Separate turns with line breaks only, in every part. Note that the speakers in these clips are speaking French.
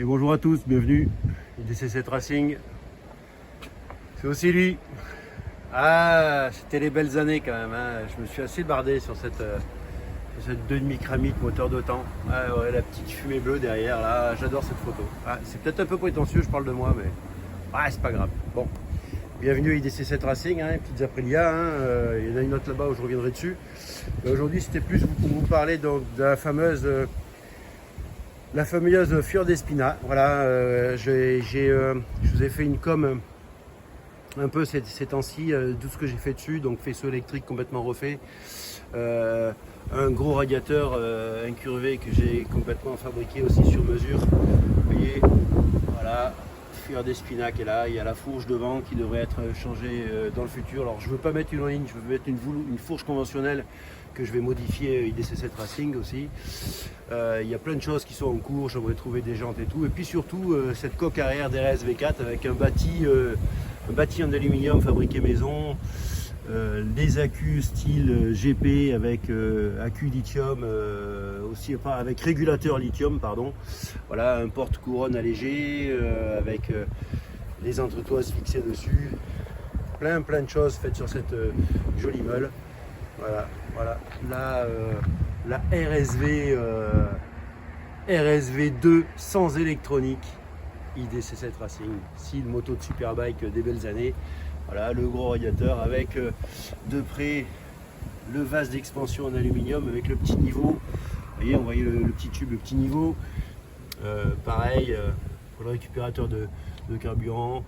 Et bonjour à tous, bienvenue, IDC7 Racing. C'est aussi lui. Ah, c'était les belles années quand même, hein. Je me suis assez bardé sur cette 2,5 Kramik moteur de temps. Ah ouais, la petite fumée bleue derrière, là, j'adore cette photo. Ah, c'est peut-être un peu prétentieux, je parle de moi, mais c'est pas grave. Bon, bienvenue à IDC7 Racing, hein, les petites Aprilia, hein. Il y en a une autre là-bas où je reviendrai dessus. Aujourd'hui, c'était plus pour vous parler donc, de la fameuse Fiordespina. Voilà, je vous ai fait une com un peu ces temps-ci, tout ce que j'ai fait dessus, donc faisceau électrique complètement refait, un gros radiateur incurvé que j'ai complètement fabriqué aussi sur mesure. Vous voyez, voilà, Fiordespina qui est là, il y a la fourche devant qui devrait être changée dans le futur. Alors je ne veux pas mettre une ligne, je veux mettre une fourche conventionnelle que je vais modifier IDC7 Racing aussi. Il y a plein de choses qui sont en cours, j'aimerais trouver des jantes et tout. Et puis surtout cette coque arrière d'RS V4 avec un bâti en aluminium fabriqué maison, les accus style GP avec accu lithium, aussi avec régulateur lithium, pardon. Voilà, un porte-couronne allégé avec les entretoises fixées dessus. Plein de choses faites sur cette jolie meule. Voilà. Là, la RSV 2 sans électronique, IDC7 Racing, style moto de superbike des belles années. Voilà, le gros radiateur avec de près le vase d'expansion en aluminium avec le petit niveau. Vous voyez, on voyait le petit tube, le petit niveau. Pareil, pour le récupérateur de carburant.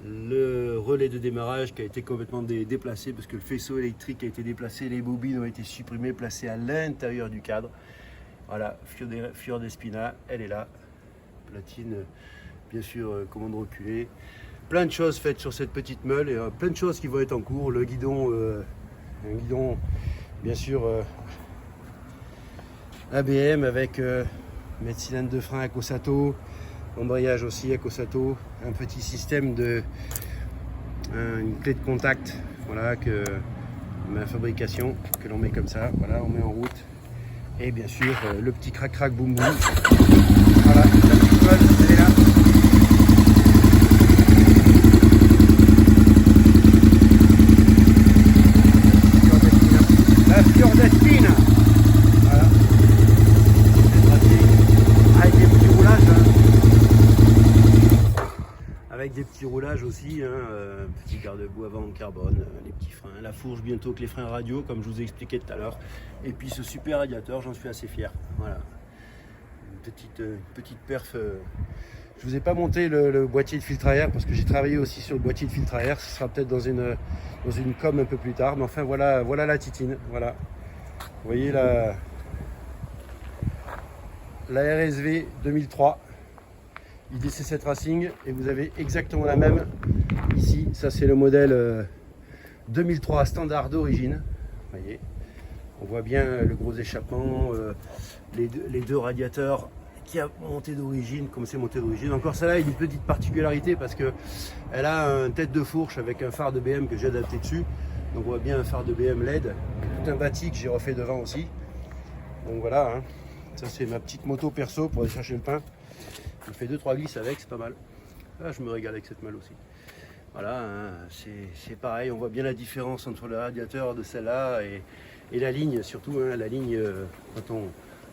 Le relais de démarrage qui a été complètement déplacé parce que le faisceau électrique a été déplacé, les bobines ont été supprimées, placées à l'intérieur du cadre. Voilà, Fiordespina, elle est là. Platine, bien sûr, commande reculée. Plein de choses faites sur cette petite meule et plein de choses qui vont être en cours. Le guidon, un guidon, bien sûr, ABM avec mètre cylindre de frein à Cossato. Embrayage aussi à Cossato, un petit système une clé de contact, voilà, que ma fabrication, que l'on met comme ça, voilà, on met en route. Et bien sûr, le petit crac boum boum. Voilà, la petite meule, elle est là. La Fiordespina. Voilà. Avec des petits roulages, avec des petits roulages aussi, petit garde-boue avant en carbone, les petits freins, la fourche bientôt que les freins radio comme je vous ai expliqué tout à l'heure, et puis ce super radiateur, j'en suis assez fier. Voilà, une petite perf. Je vous ai pas monté le boîtier de filtre à air parce que j'ai travaillé aussi sur le boîtier de filtre à air, ce sera peut-être dans une com un peu plus tard, mais enfin voilà la titine. Voilà, vous voyez la RSV 2003 IDC7 Racing, et vous avez exactement la même ici. Ça c'est le modèle 2003 standard d'origine. Voyez, on voit bien le gros échappement, les deux radiateurs qui a monté d'origine, comme c'est monté d'origine. Encore celle-là a une petite particularité parce que elle a une tête de fourche avec un phare de BM que j'ai adapté dessus. Donc on voit bien un phare de BM LED, tout un bâti que j'ai refait devant aussi. Donc voilà, hein. Ça c'est ma petite moto perso pour aller chercher le pain. Je fais 2-3 glisses avec, c'est pas mal. Ah, je me régale avec cette meule aussi. Voilà, hein, c'est pareil, on voit bien la différence entre le radiateur de celle-là et la ligne, surtout hein, la ligne, quand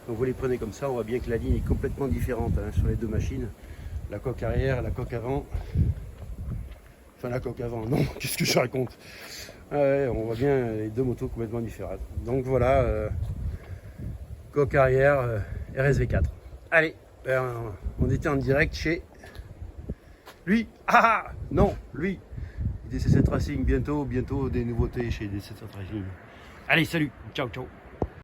vous les prenez comme ça, on voit bien que la ligne est complètement différente hein, sur les deux machines. La coque arrière, la coque avant. Enfin la coque avant, non, qu'est-ce que je raconte? Ouais, on voit bien les deux motos complètement différentes. Donc voilà, coque arrière, RSV4. Allez, on était en direct chez lui. Non, lui. IDC7 Racing, bientôt des nouveautés chez IDC7 Racing. Allez, salut, ciao.